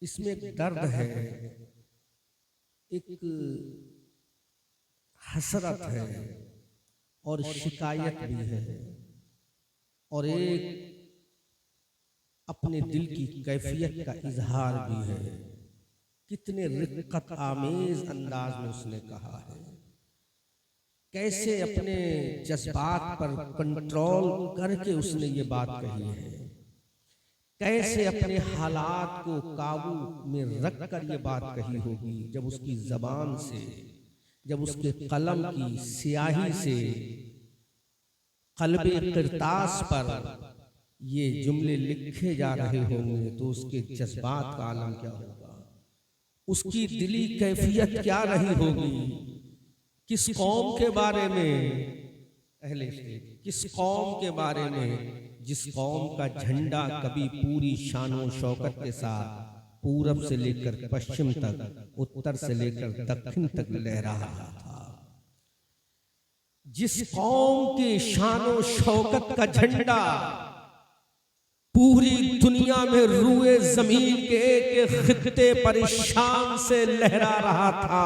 इसमें एक दर्द है, एक हसरत है और शिकायत भी है और एक अपने दिल की कैफियत का इजहार भी है। कितने रिक्कत आमेज अंदाज में उसने कहा है, कैसे अपने जज्बात पर कंट्रोल करके उसने ये बात कही है, कैसे अपने हालात को काबू में रख कर ये बात कही होगी जब उसकी जबान से, जब उसके कलम की स्याही से कल्बे किरतास पर ये जुमले लिखे जा रहे होंगे तो उसके जज्बात का आलम क्या होगा, उसकी दिली कैफियत क्या रही होगी। किस कौम के बारे में, पहले से किस कौम के बारे में जिस कौम का झंडा कभी पूरी शानो शौकत के साथ पूरब से लेकर पश्चिम तक, उत्तर से लेकर दक्षिण तक लहरा रहा था। जिस कौम के शानो शौकत का झंडा पूरी दुनिया में रूए जमीन के एक खित्ते परेशान से लहरा रहा था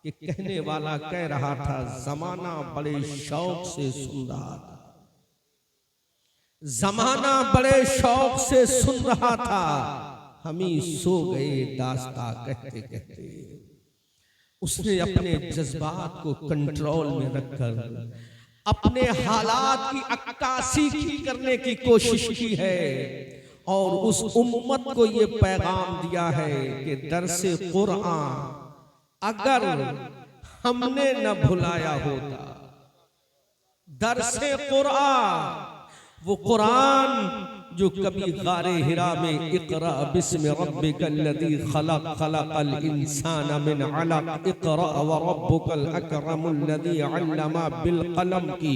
कि कहने वाला कह रहा था जमाना बड़े शौक से सुन रहा था, जमाना बड़े शौक से सुन रहा था, हम ही सो गए दास्ता कहते कहते। उसने अपने जज्बात को कंट्रोल में रखकर अपने हालात की अक्कासी करने की कोशिश की है और उस उम्मत को ये पैगाम दिया है कि दरसे कुरान अगर हमने न भुलाया होता, दरसे कुरान वो कुरान जो कभी गारे हिरा में इक़रा बिस्मि रब्बिकल्लज़ी खलक़ खलक़ल इंसान मिन अलक़ इक़रा व रब्बुकल अकरमुल्लज़ी अल्लमा बिल क़लम की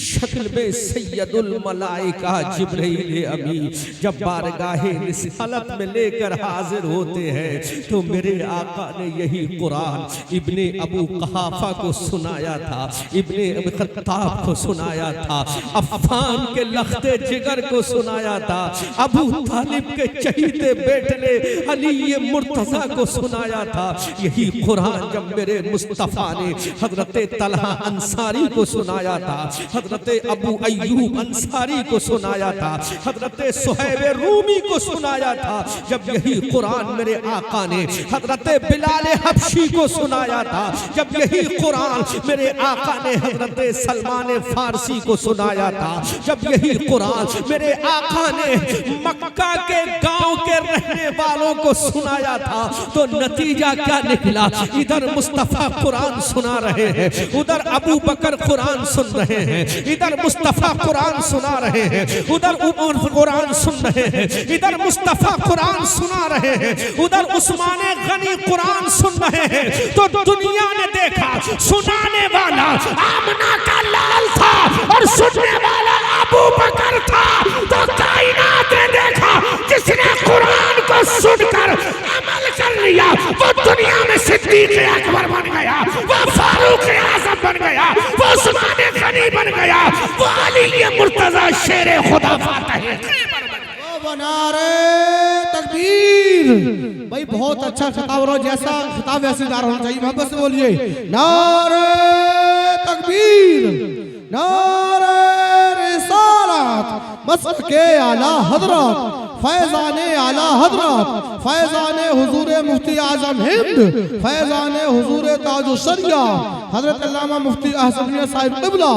शक्ल में सैयदुल मलाइका जिब्रील अमीन जब बारगाहे रिसालत में लेकर हाजिर होते हैं तो मेरे आका ने यही कुरान इब्ने अबू कहाफा को सुनाया था, इब्ने अबी खत्ताब को सुनाया था, अफ़ान के लख्ते जिगर को सुनाया था, अबू तालिब के चहीते बेटले अली मुर्तजा को सुनाया था। यही कुरान जब मेरे मुस्तफा ने हजरत तलहा अंसारी को सुनाया था, हजरत अबू अय्यूब अंसारी को सुनाया था, हजरत सुहैब रूमी को सुनाया था, जब यही कुरान मेरे आका ने हजरत बिलाल हबशी को सुनाया था, जब यही कुरान मेरे आका ने हजरत सलमान फारसी को सुनाया था, जब यही कुरान मेरे आका ने मक्का के गांव के रहने वालों को सुनाया था, तो नतीजा क्या निकला। इधर मुस्तफा कुरान सुना रहे हैं, उधर अबू बकर कुरान सुन रहे हैं, इधर मुस्तफा कुरान सुना रहे हैं, उधर उमर कुरान सुन रहे हैं, इधर मुस्तफा कुरान सुना रहे हैं, उधर उस्मान गनी कुरान सुन रहे हैं। तो दुनिया ने देखा सुनाने वाला आमना का लाल था और सुनने वाला अबू बकर था। तो कायनात ने देखा जिसने कुरान को सुनकर अमल कर लिया वो दुनिया में सिद्दीक अकबर बन गया, वो फारूक आज़म बन गया, वो उस्मान गनी बन गया, वो अली मुर्तजा शेर खुदा फातह नारे तकबीर। भाई बहुत अच्छा खिताब हो, जैसा खिताब वैसे दार होना चाहिए। मोहब्बत से बोलिए नारे तकबीर, नारे रिसालत, मसके आला हजरत, फैज़ाने आला हजरत, फैज़ाने हुजूर मुफ्ती आज़म हिंद, फैज़ाने हुजूर ताजुस्सरिया हजरत अल्लामा मुफ्ती अहसन साहिब क़िबला।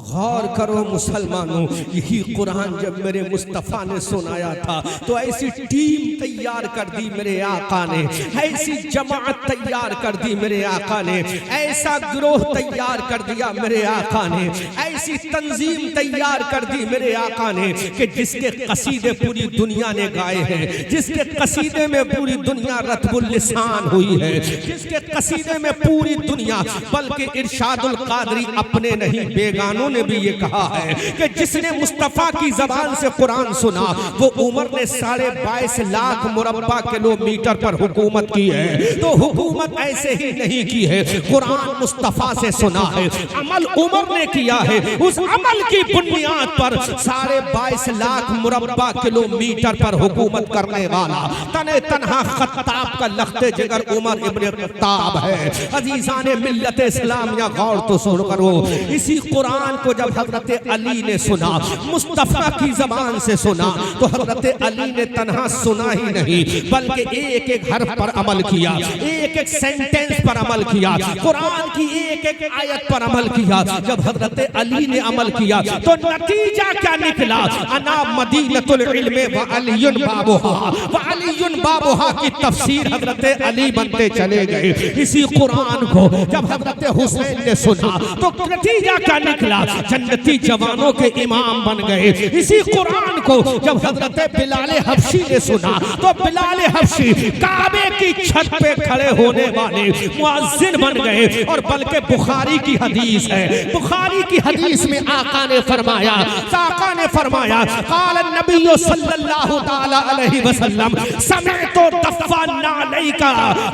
गौर करो मुसलमानों, यही कुरान जब मेरे मुस्तफ़ा ने सुनाया था तो ऐसी टीम तैयार कर दी मेरे आका ने, ऐसी जमात तैयार कर दी मेरे आका ने, ऐसा गिरोह तैयार कर दिया मेरे आका ने, ऐसी तंजीम तैयार कर दी मेरे आका ने कि जिसके कसीदे पूरी दुनिया ने गाए हैं, जिसके कसीदे में पूरी दुनिया रत्बुल लिसान हुई है, जिसके कसीदे में पूरी दुनिया बल्कि इरशादुल कादरी अपने नहीं बेगानों इमामों ने भी ये कहा है कि जिसने मुस्तफ़ा की जबान से कुरान सुना वो उमर ने 22.5 लाख मुरब्बा किलोमीटर पर हुकूमत की है। तो हुकूमत ऐसे ही नहीं की है, कुरान मुस्तफ़ा से सुना है, अमल उमर ने किया है। उस अमल की बुनियाद पर 22.5 लाख मुरब्बा किलोमीटर पर हुकूमत करने वाला तने तन्हा खत्ताब का लख्ते जिगर उमर इब्न खत्ताब है। अजीज़ाने मिल्लत इस्लाम या गौर तो सुन करो, इसी कुरान को जब हजरत अली ने सुना, मुस्तफ़ा की जबान से सुना, तो हजरत अली ने तन्हा सुना ही नहीं बल्कि एक एक हर्फ पर अमल किया, एक एक सेंटेंस पर अमल किया, कुरान की एक एक आयत पर अमल किया। जब हजरत अली ने अमल किया तो नतीजा क्या निकला? अना मदीनतुल इल्म व अलीयुन बाबुहा, व अलीयुन बाबुहा की तफसीर हजरत अली बनते चले गए। इसी कुरान को जब हजरत हुसैन ने सुना तो नतीजा क्या निकला? जन्नती जवानों के इमाम बन गए। इसी कुरान को जब हजरत बिलाल हबशी ने सुना तो बिलाल हबशी काबे की छत पे खड़े होने वाले मुअज्जिन बन गए। और बल्कि बुखारी की हदीस है, बुखारी की हदीस में आका ने फरमाया क़ाल नबी सल्लल्लाहु तआला अलैहि वसल्लम समिअतु दफ़्फ़ाना अलैका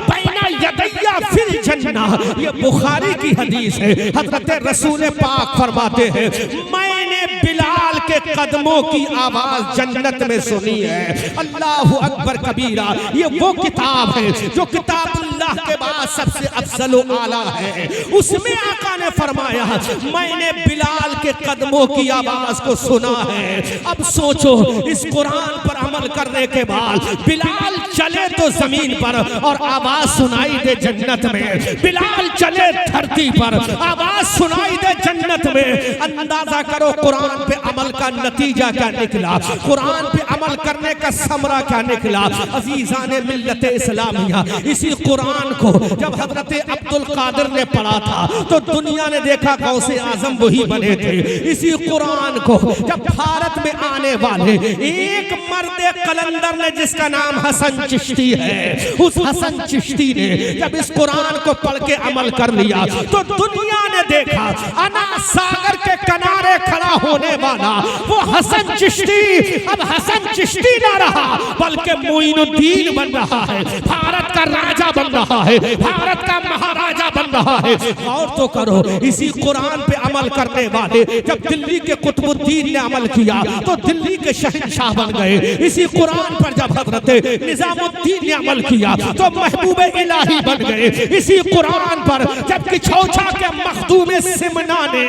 बैना यदैया फिल जन्नह। ये बुखारी की हदीस है। हजरत रसूल पाक फरमाते हैं मैंने बिलाल के कदमों की आवाज जन्नत में सुनी है। अल्लाहु अकबर कबीरा। ये वो किताब है जो किताबुल्लाह के बाद सबसे अफजल व आला है। उसमें आका ने फरमाया मैंने बिलाल के कदमों की आवाज को सुना है। अब सोचो इस कुरान पर अमल करने के बाद बिलाल चले तो जमीन पर और आवाज सुनाई दे जन्नत में, बिलाल चले धरती पर आवाज सुनाई दे जन्नत में। अंदाजा करो कुरान पे अमल का नतीजा क्या निकला, कुरान पे अमल करने का समरा क्या निकला। अजीज़ाने मिल्लत इस्लामिया, इसी कुरान को जब हजरत अब्दुल कादिर ने पढ़ा था तो दुनिया ने देखा गौसे आजम वही बने थे। इसी कुरान को जब भारत में आने वाले एक मर्द कलंदर ने जिसका नाम हसन चिश्ती है, उस हसन चिश्ती ने जब इस कुरान को पढ़ के अमल कर लिया तो दुनिया ने देखा अना सागर के किनारे खड़ा होने वाला वो हसन चिश्ती अब हसन चिश्ती ना रहा बल्कि मोइनुद्दीन बन रहा है, भारत का राजा बन रहा है, भारत का महाराजा बन रहा है। और तो करो इसी कुरान पे अमल करने वाले जब दिल्ली के कुतुबुद्दीन ने अमल किया तो दिल्ली के शहंशाह बन गए। इसी कुरान पर जब हजरत निजामुद्दीन ने अमल किया तो महबूब इलाही बन गए। इसी कुरान पर जब किछौछा के मखदूम सिमना ने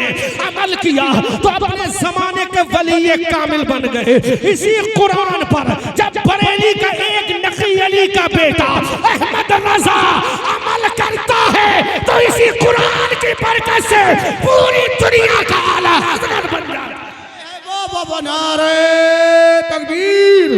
अमल किया तो अपने जमाने के वली कामिल बन गए। इसी कुरान पर जब बरेली का एक नकी अली का बेटा अहमद रजा अमल करता है तो इसी कुरान की बरकत से पूरी दुनिया का आला हज़रत बन जाता है। नारे तकबीर,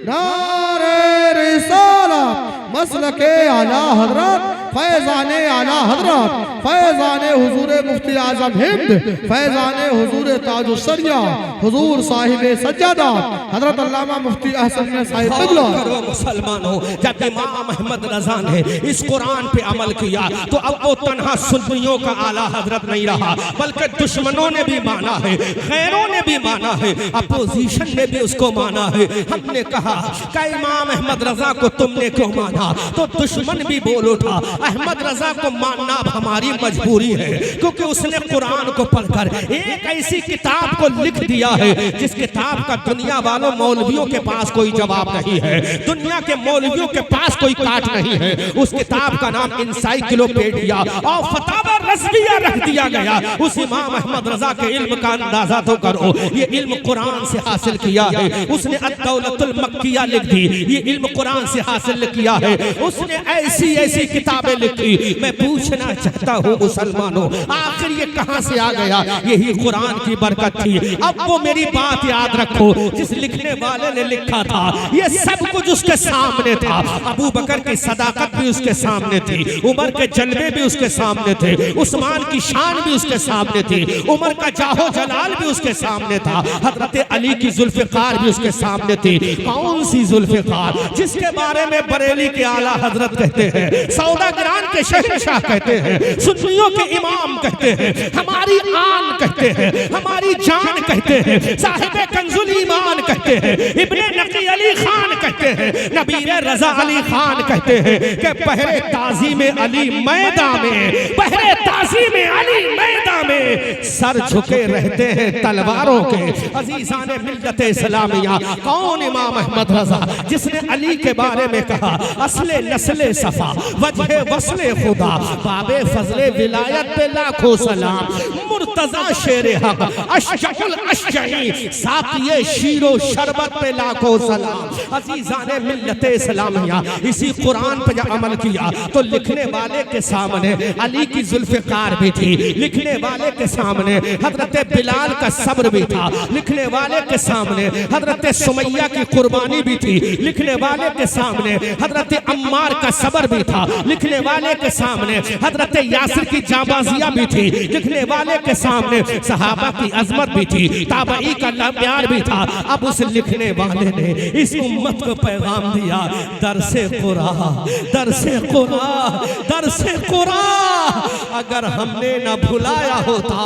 नारे रिसालत, मसलके आला हजरत, फैज़ाने आला हजरत, फैज़ाने हुजूर मुफ्ती आज़म हिंद, फैज़ाने हुजूर ताजुस्सरिया, हुजूर साहिब सज्जादा हजरत अल्लामा मुफ्ती अहसन साहिब क़िबला। मुसलमानों, जब इमाम अहमद रजा ने इस कुरान पे अमल किया तो अब वो तन्हा सुन्नियों का आला हजरत नहीं रहा बल्कि दुश्मनों ने भी माना है, गैरों ने भी माना है, अपोजिशन ने भी उसको माना है। हमने कहा कि इमाम अहमद रजा को तुमने क्यों माना, तो दुश्मन भी बोल उठा अहमद रजा को मानना अब हमारी मजबूरी है क्योंकि उसने कुरान को पढ़कर एक ऐसी किताब को लिख दिया है जिस किताब का दुनिया वालों मौलवियों के पास कोई जवाब नहीं है, दुनिया के मौलवियों के पास कोई काट नहीं है। उस किताब का नाम इनसाइक्लोपीडिया और फतावा रज़विया रख दिया गया। उस इमाम अहमद रजा के इल्म का अंदाजा तो करो, ये इल्म कुरान से हासिल किया है। उसने अद-दौलतुल मक्किया लिख दी, ये इल्म कुरान से हासिल किया है। उसने ऐसी ऐसी किताबें लिखी। मैं पूछना चाहता हूँ मुसलमानों, आखिर ये कहाँ से आ गया? यही कुरान की बरकत थी। अब वो मेरी बात याद रखो, जिस लिखने वाले ने लिखा था ये सब कुछ उसके सामने था। अबू बकर की सदाकत भी उसके सामने थी, उमर के जलवे भी उसके सामने थे, उस्मान की शान भी उसके सामने थी, उमर का जाहो जलाल भी उसके सामने था, हजरत अली की जुल्फ़िकार भी उसके सामने थी। कौन सी जुल्फ़िकार? जिसके बारे में बरेली के आला हजरत कहते हैं सौदा दरदरान के शहंशाह कहते हैं, सुन्नियों के इमाम कहते हैं, हमारी आन कहते हैं, हमारी जान कहते हैं, साहिब कंजुल ईमान कहते हैं, इब्ने नकी अली खान कहते हैं, नबीर रजा अली खान कहते हैं कि पहरे ताजी में अली मैदान में, पहरे ताजी में अली मैदान में सर झुके रहते हैं तलवारों के। अजीजान मिल्लत इस्लामिया, कौन इमाम अहमद रजा जिसने अली के बारे में कहा असले नस्ले सफा वजह वस्ले खुदा बाबे फजले विलायत पे लाखों सलाम, मुर्तजा शेर हक अशजउल अशजई साकिए शीरो शरबत पे लाखों सलाम। अजीजान मिल्लत इस्लामिया, इसी कुरान पे जब अमल किया तो लिखने वाले के सामने अली की जुल्फ़िकार भी थी, लिखने वाले के सामने हजरत बिलाल का सब्र भी था, लिखने वाले के सामने हजरत सुमैया की कुर्बानी भी थी, लिखने वाले के सामने हजरत अम्मार का सब्र भी था, लिखने वाले के सामने हजरत यासिर की जाबाजियां भी थी, लिखने वाले के सामने सहाबा की अजमत भी थी, ताबई का प्यार भी था। अब उस लिखने वाले ने इस उम्मत को पैगाम दिया, दरसे कुरान, दरसे कुरान, दरसे कुरान। अगर हमने न भुलाया होता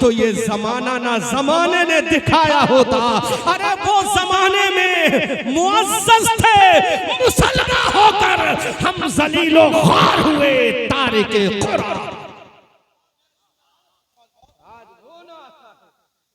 तो ये जमाना ना जमाने ने दिखाया होता। अरे वो जमाने में मुअज़्ज़ज़ थे, मुसलमान होकर हम ज़लीलो ख्वार हुए तारिके कुरान। आज वो ना आता है,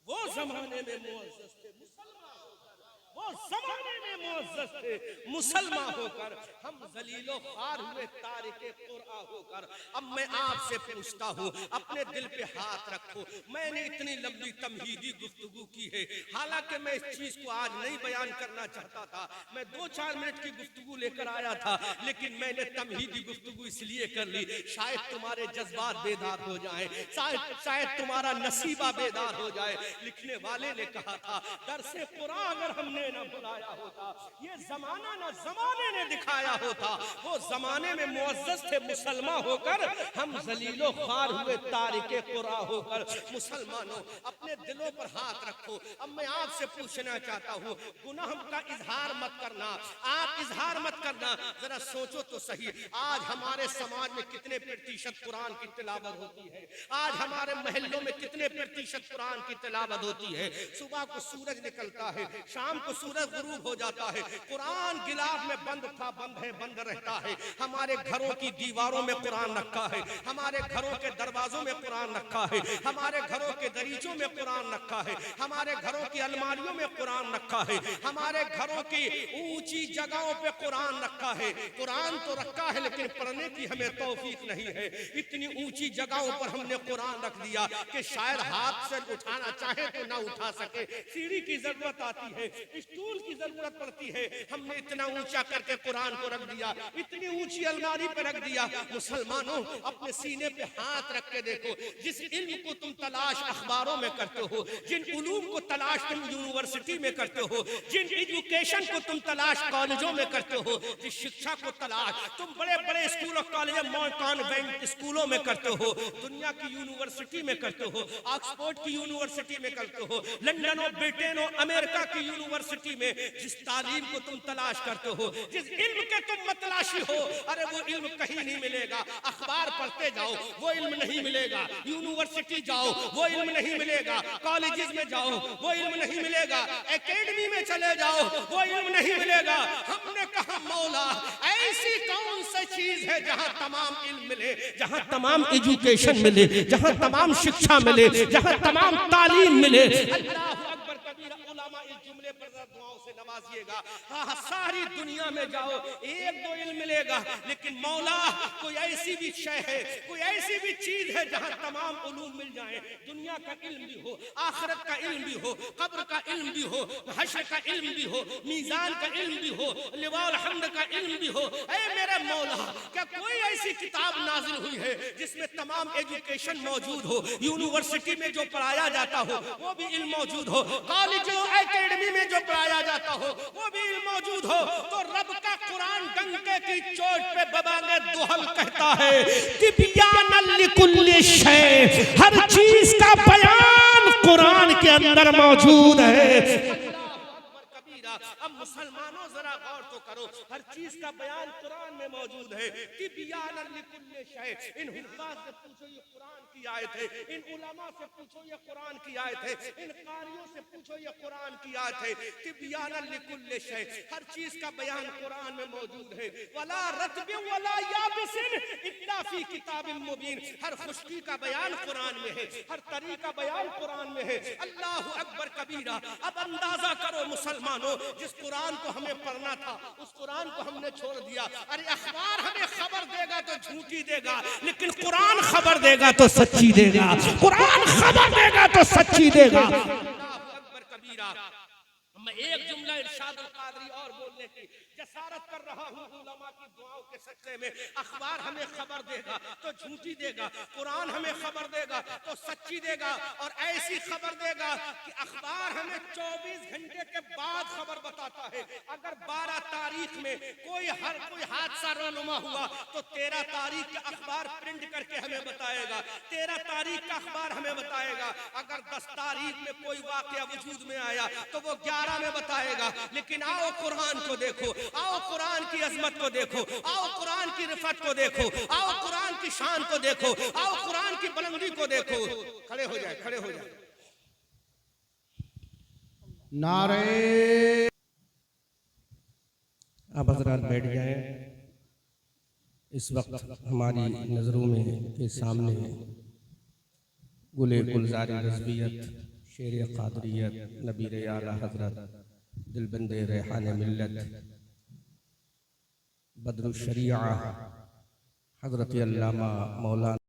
वो जमाने में मुअज़्ज़ज़ थे, मुसलमान होकर, वो जमाने में मुअज़्ज़ज़ थे, मुसलमान होकर हम ज़लीलो ख्वार हुए तारिके कुरान होकर। अब मैं आपसे पूछता हूँ, अपने दिल पे हाथ रखो। मैंने इतनी लंबी तमहीदी गुफ्तगू की है, हालांकि मैं इस चीज को आज नहीं बयान करना चाहता था। मैं 2-4 मिनट की गुफ्तगू लेकर आया था, लेकिन मैंने तमहीदी गुफ्तगू इसलिए कर ली शायद तुम्हारे जज्बात बेदार हो जाएं, शायद तुम्हारा नसीबा बेदार हो जाए। लिखने वाले ने कहा था, दरसे कुरान अगर हमने न बुलाया होता, ये जमाना न जमाने ने दिखाया होता। वो जमाने में मुअज़्ज़ज़ थे, मुसलमान होकर हम ज़लीलो ख्वार हुए तारिके कुरान होकर। मुसलमानों, अपने दिलों पर हाथ रखो। अब मैं आपसे पूछना चाहता हूँ, गुनाह का इजहार मत करना, आप इजहार मत करना। जरा सोचो तो सही, आज हमारे समाज में कितने प्रतिशत कुरान की तिलावत होती है? आज हमारे महल्लों में कितने प्रतिशत कुरान की तिलावत होती है? सुबह को सूरज निकलता है, शाम को सूरज गुरूब हो जाता है, कुरान गिलाफ में बंद था, बंद है, बंद रहता है। हमारे घरों की दीवारों में कुरान रखा है, हमारे घरों के दरवाजों में कुरान रखा है, हमारे घरों के दरीचों में कुरान रखा है, हमारे घरों की अलमारियों में कुरान रखा है, हमारे घरों की ऊंची जगहों पे कुरान रखा है। कुरान तो रखा है, लेकिन पढ़ने की हमें तौफीक नहीं है। इतनी ऊंची जगहों पर हमने कुरान रख दिया कि शायद हाथ से उठाना चाहे तो ना उठा सके, सीढ़ी की जरूरत आती है, स्टूल की जरूरत पड़ती है। हमने इतना ऊंचा करके कुरान को रख दिया, इतनी ऊंची अलमारी पे रख दिया। मुसलमानों, अपने सीने पे हाथ रख के देखो, जिस इल्म को तुम तलाश अखबारों में करते हो, जिन उलूम को तलाश तुम यूनिवर्सिटी में करते हो, जिन एजुकेशन को तुम तलाश कॉलेजों में करते हो, जिस शिक्षा को तलाश तुम बड़े बड़े स्कूल और कॉलेज, कॉन्वेंट स्कूलों में करते हो, दुनिया की यूनिवर्सिटी में करते हो, ऑक्सफोर्ड की यूनिवर्सिटी में करते हो, लंदन और ब्रिटेन और अमेरिका की यूनिवर्सिटी में जिस तालीम को तुम तलाश करते हो, जिस इल्म के तुम मतलाशी हो, अरे वो इल्म कहीं नहीं मिलेगा। अखबार पढ़ते जाओ, वो इल्म नहीं मिलेगा। यूनिवर्सिटी जाओ, वो इल्म नहीं मिलेगा। कॉलेजेस में जाओ, वो इल्म नहीं मिलेगा। एकेडमी में चले जाओ, वो इल्म नहीं मिलेगा। हमने कहा मौला, ऐसी कौन सी चीज है जहां तमाम इल्म मिले, जहां तमाम एजुकेशन मिले, जहां तमाम शिक्षा मिले, जहां तमाम तालीम मिले। अल्लाह अकबर कबीरा, उलमा इस जुमले पर दुआओं से नवाजिएगा। हाँ, सारी दुनिया में जाओ, 1-2 इल्म मिलेगा, लेकिन मौला कोई ऐसी भी शय है, कोई ऐसी भी चीज है जहां तमाम उलूम मिल जाए। दुनिया का इल्म भी हो, आखिरत का इल्म भी हो, कब्र का इल्म भी हो, हश्र का इल्म भी हो, मीजान का इल्म भी हो, लिवाउल हम्द का इल्म भी हो। ऐ मेरे मौला, क्या कोई ऐसी किताब नाजिल हुई है जिसमें तमाम एजुकेशन मौजूद हो? यूनिवर्सिटी में जो पढ़ाया जाता हो वो भी इल्म मौजूद हो, कॉलेजों एकेडमी में जो पढ़ाया जाता हो वो भी इल्म मौजूद हो। तो रब का कुरान डंके की चोट पे बबाने दुहल कहता है, तिब्यानल लिकुल्लि शै, हर चीज का बयान कुरान के अंदर मौजूद है। अब मुसलमानों जरा गौर तो करो, हर चीज का बयान कुरान में मौजूद है। तिबियानन लिकुल्लि शै, इन हुफ़ाज़ से पूछो ये कुरान की आयत है, इन उलमा से पूछो ये कुरान की आयत है, इन कारियों से पूछो ये कुरान की आयत है। तिबियानन लिकुल्लि शै, हर चीज का बयान कुरान में मौजूद है। वला रत्बिन वला याबिसिन इल्ला फी किताबिन मुबीन, हर खुश्की का बयान कुरान में है, हर तरी का बयान कुरान में है। अल्लाहु अकबर कबीरा। अब अंदाजा करो मुसलमानों, जिस कुरान को हमें पढ़ना था उस कुरान को हमने छोड़ दिया। अरे अखबार हमें खबर देगा तो झूठी देगा, लेकिन कुरान खबर देगा तो सच्ची देगा। कुरान खबर देगा तो सच्ची देगा। अल्लाहु अकबर कबीरा। मैं एक जुमला इरशाद अल कादरी और बोलने की जसारत कर रहा हूँ उलमा की दुआओं के सदक़े में। अखबार हमें खबर देगा तो झूठी देगा, कुरान हमें खबर देगा तो सच्ची देगा। और ऐसी खबर देगा कि अखबार हमें 24 घंटे के बाद खबर बताता है। अगर 12 तारीख में कोई हादसा रोनुमा हुआ तो 13 तारीख का अखबार प्रिंट करके हमें बताएगा, 13 तारीख का अखबार हमें बताएगा। अगर 10 तारीख में कोई वाकया वजूद में आया तो वो 11 में बताएगा। लेकिन आओ कुरान को देखो, आओ कुरान की अजमत को देखो, आओ कुरान की रिफत को देखो, आओ कुरान की शान को देखो, आओ कुरान की बुलंदी को देखो। खड़े हो जाए, खड़े हो जाए। नारे आप हज़रात बैठ जाएं। इस वक्त हमारी नज़रों में के सामने गुले गुलज़ारी रज़वियत, शेर क़ादरियत, नबीर आला हज़रत, दिलबंदे रेहान मिल्लत, बदरुश शरीआ हज़रत अल्लामा मौलाना